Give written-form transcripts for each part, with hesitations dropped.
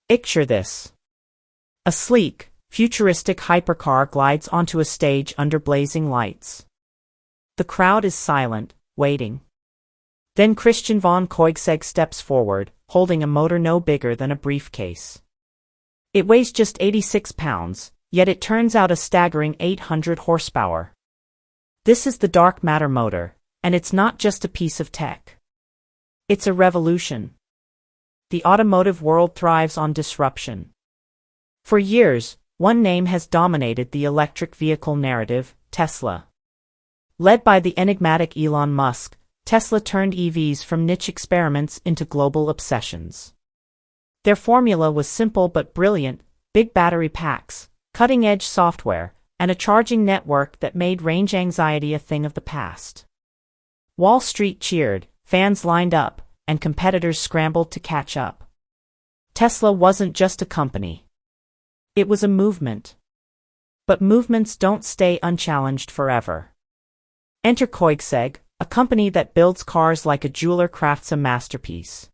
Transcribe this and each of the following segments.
Picture this. A sleek, futuristic hypercar glides onto a stage under blazing lights. The crowd is silent, waiting. Then Christian von Koenigsegg steps forward, holding a motor no bigger than a briefcase. It weighs just 86 pounds, yet it turns out a staggering 800 horsepower. This is the dark matter motor, and it's not just a piece of tech. It's a revolution. The automotive world thrives on disruption. For years, one name has dominated the electric vehicle narrative: Tesla. Led by the enigmatic Elon Musk, Tesla turned EVs from niche experiments into global obsessions. Their formula was simple but brilliant: big battery packs, cutting-edge software, and a charging network that made range anxiety a thing of the past. Wall Street cheered, fans lined up, and competitors scrambled to catch up. Tesla wasn't just a company. It was a movement. But movements don't stay unchallenged forever. Enter Koenigsegg, a company that builds cars like a jeweler crafts a masterpiece.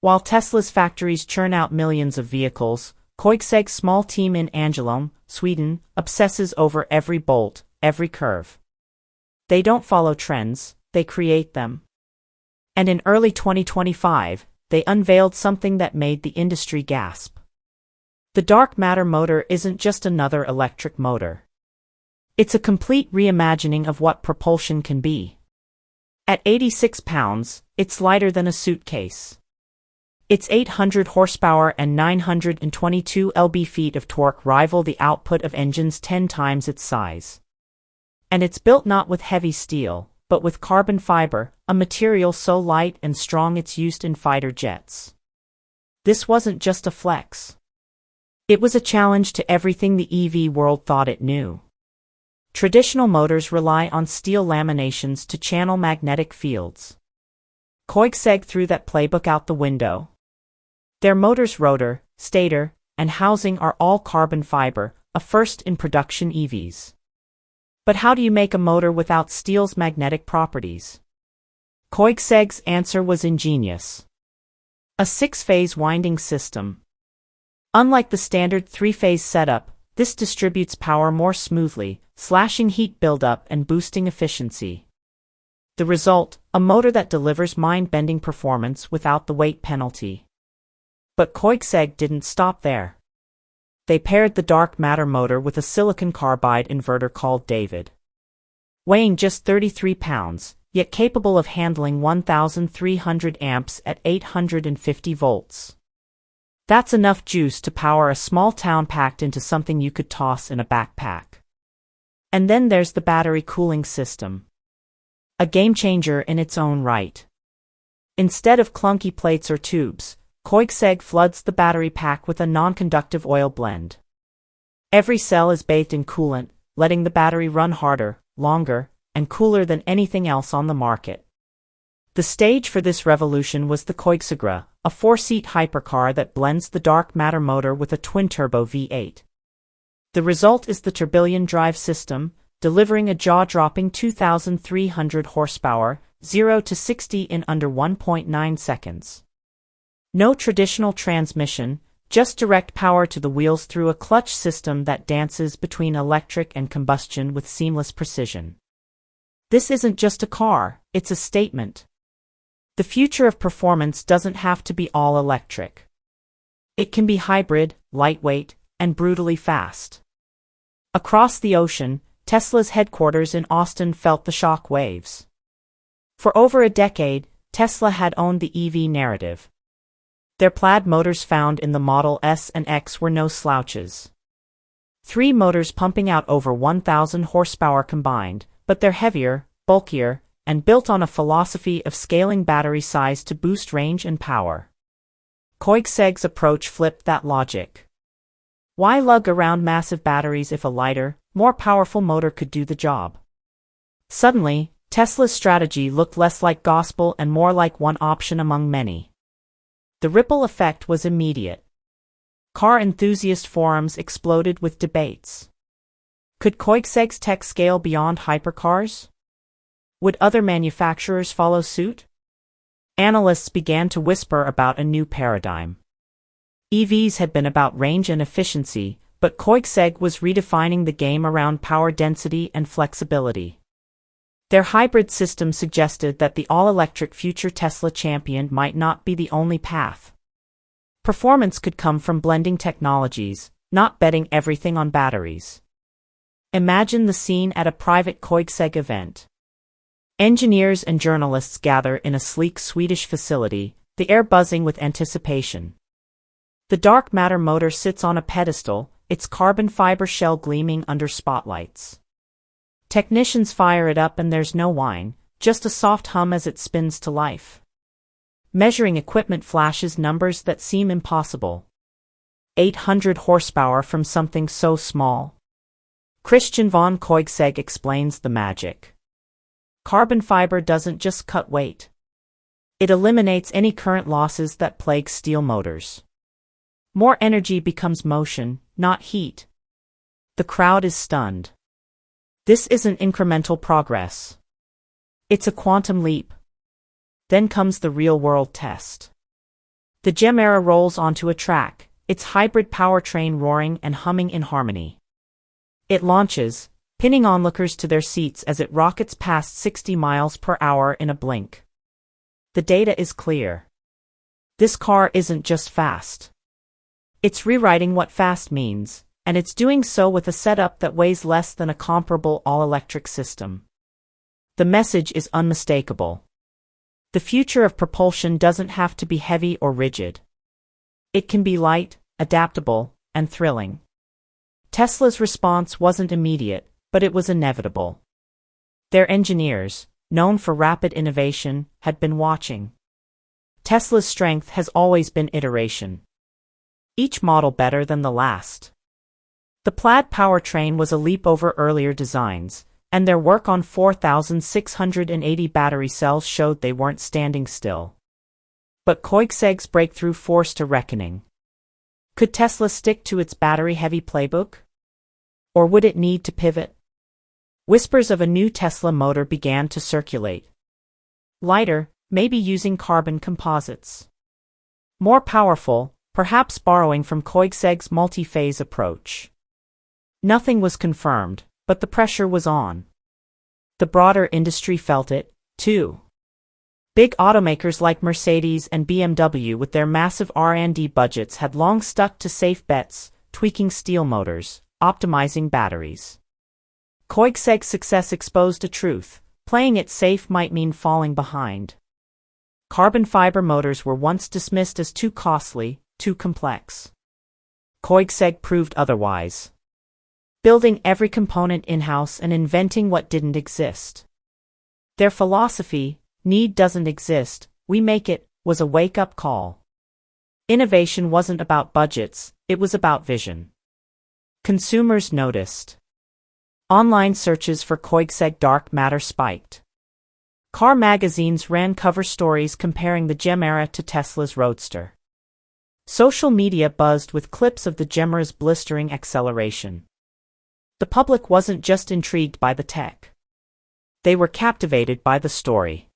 While Tesla's factories churn out millions of vehicles, Koenigsegg's small team in Ängelholm, Sweden, obsesses over every bolt, every curve. They don't follow trends, they create them. And in early 2025, they unveiled something that made the industry gasp. The dark matter motor isn't just another electric motor. It's a complete reimagining of what propulsion can be. At 86 pounds, it's lighter than a suitcase. Its 800 horsepower and 922 lb-ft of torque rival the output of engines 10 times its size. And it's built not with heavy steel, but with carbon fiber, a material so light and strong it's used in fighter jets. This wasn't just a flex. It was a challenge to everything the EV world thought it knew. Traditional motors rely on steel laminations to channel magnetic fields. Koenigsegg threw that playbook out the window. Their motor's rotor, stator, and housing are all carbon fiber, a first in production EVs. But how do you make a motor without steel's magnetic properties? Koenigsegg's answer was ingenious. A 6-phase winding system. Unlike the standard 3-phase setup, this distributes power more smoothly, slashing heat buildup and boosting efficiency. The result, a motor that delivers mind-bending performance without the weight penalty. But Koenigsegg didn't stop there. They paired the dark matter motor with a silicon carbide inverter called David. Weighing just 33 pounds, yet capable of handling 1,300 amps at 850 volts. That's enough juice to power a small town packed into something you could toss in a backpack. And then there's the battery cooling system. A game-changer in its own right. Instead of clunky plates or tubes, Koenigsegg floods the battery pack with a non-conductive oil blend. Every cell is bathed in coolant, letting the battery run harder, longer, and cooler than anything else on the market. The stage for this revolution was the Koenigsegg, a 4-seat hypercar that blends the dark matter motor with a twin-turbo V8. The result is the tourbillon drive system, delivering a jaw-dropping 2,300 horsepower, 0 to 60 in under 1.9 seconds. No traditional transmission, just direct power to the wheels through a clutch system that dances between electric and combustion with seamless precision. This isn't just a car, it's a statement. The future of performance doesn't have to be all electric. It can be hybrid, lightweight, and brutally fast. Across the ocean, Tesla's headquarters in Austin felt the shock waves. For over a decade, Tesla had owned the EV narrative. Their plaid motors found in the Model S and X were no slouches. 3 motors pumping out over 1,000 horsepower combined, but they're heavier, bulkier, and built on a philosophy of scaling battery size to boost range and power. Koenigsegg's approach flipped that logic. Why lug around massive batteries if a lighter, more powerful motor could do the job? Suddenly, Tesla's strategy looked less like gospel and more like one option among many. The ripple effect was immediate. Car enthusiast forums exploded with debates. Could Koenigsegg's tech scale beyond hypercars? Would other manufacturers follow suit? Analysts began to whisper about a new paradigm. EVs had been about range and efficiency, but Koenigsegg was redefining the game around power density and flexibility. Their hybrid system suggested that the all-electric future Tesla champion might not be the only path. Performance could come from blending technologies, not betting everything on batteries. Imagine the scene at a private Koenigsegg event. Engineers and journalists gather in a sleek Swedish facility, the air buzzing with anticipation. The dark matter motor sits on a pedestal, its carbon fiber shell gleaming under spotlights. Technicians fire it up and there's no whine, just a soft hum as it spins to life. Measuring equipment flashes numbers that seem impossible. 800 horsepower from something so small. Christian von Koenigsegg explains the magic. Carbon fiber doesn't just cut weight. It eliminates any current losses that plague steel motors. More energy becomes motion, not heat. The crowd is stunned. This isn't incremental progress. It's a quantum leap. Then comes the real-world test. The Gemera rolls onto a track, its hybrid powertrain roaring and humming in harmony. It launches, pinning onlookers to their seats as it rockets past 60 miles per hour in a blink. The data is clear. This car isn't just fast. It's rewriting what fast means, and it's doing so with a setup that weighs less than a comparable all-electric system. The message is unmistakable. The future of propulsion doesn't have to be heavy or rigid. It can be light, adaptable, and thrilling. Tesla's response wasn't immediate, but it was inevitable. Their engineers, known for rapid innovation, had been watching. Tesla's strength has always been iteration. Each model better than the last. The Plaid powertrain was a leap over earlier designs, and their work on 4,680 battery cells showed they weren't standing still. But Koenigsegg's breakthrough forced a reckoning. Could Tesla stick to its battery-heavy playbook? Or would it need to pivot? Whispers of a new Tesla motor began to circulate. Lighter, maybe using carbon composites. More powerful, perhaps borrowing from Koenigsegg's multi-phase approach. Nothing was confirmed, but the pressure was on. The broader industry felt it, too. Big automakers like Mercedes and BMW with their massive R&D budgets had long stuck to safe bets, tweaking steel motors, optimizing batteries. Koenigsegg's success exposed a truth: playing it safe might mean falling behind. Carbon fiber motors were once dismissed as too costly, too complex. Koenigsegg proved otherwise. Building every component in-house and inventing what didn't exist. Their philosophy, need doesn't exist, we make it, was a wake-up call. Innovation wasn't about budgets, it was about vision. Consumers noticed. Online searches for Koenigsegg dark matter spiked. Car magazines ran cover stories comparing the Gemera to Tesla's Roadster. Social media buzzed with clips of the Gemera's blistering acceleration. The public wasn't just intrigued by the tech. They were captivated by the story.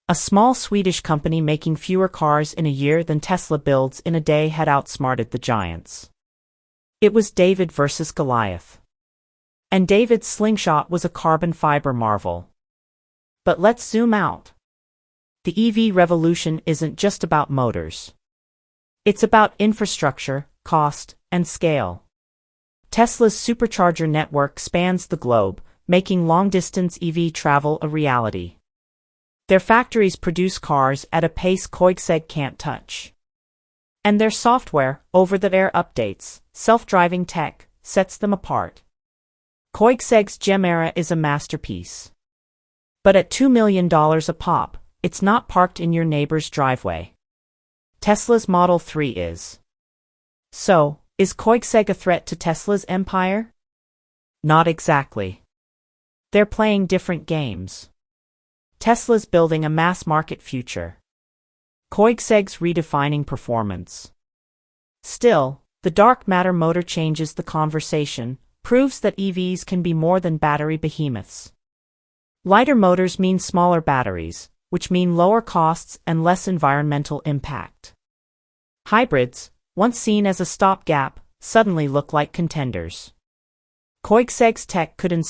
A small Swedish company making fewer cars in a year than Tesla builds in a day had outsmarted the giants. It was David versus Goliath. And David's slingshot was a carbon fiber marvel. But let's zoom out. The EV revolution isn't just about motors. It's about infrastructure, cost, and scale. Tesla's supercharger network spans the globe, making long-distance EV travel a reality. Their factories produce cars at a pace Koenigsegg can't touch. And their software, over-the-air updates, self-driving tech, sets them apart. Koenigsegg's Gemera is a masterpiece. But at $2 million a pop, it's not parked in your neighbor's driveway. Tesla's Model 3 is. So, is Koenigsegg a threat to Tesla's empire? Not exactly. They're playing different games. Tesla's building a mass-market future. Koenigsegg's redefining performance. Still, the dark matter motor changes the conversation, proves that EVs can be more than battery behemoths. Lighter motors mean smaller batteries, which mean lower costs and less environmental impact. Hybrids, once seen as a stopgap, suddenly look like contenders. Koenigsegg's tech could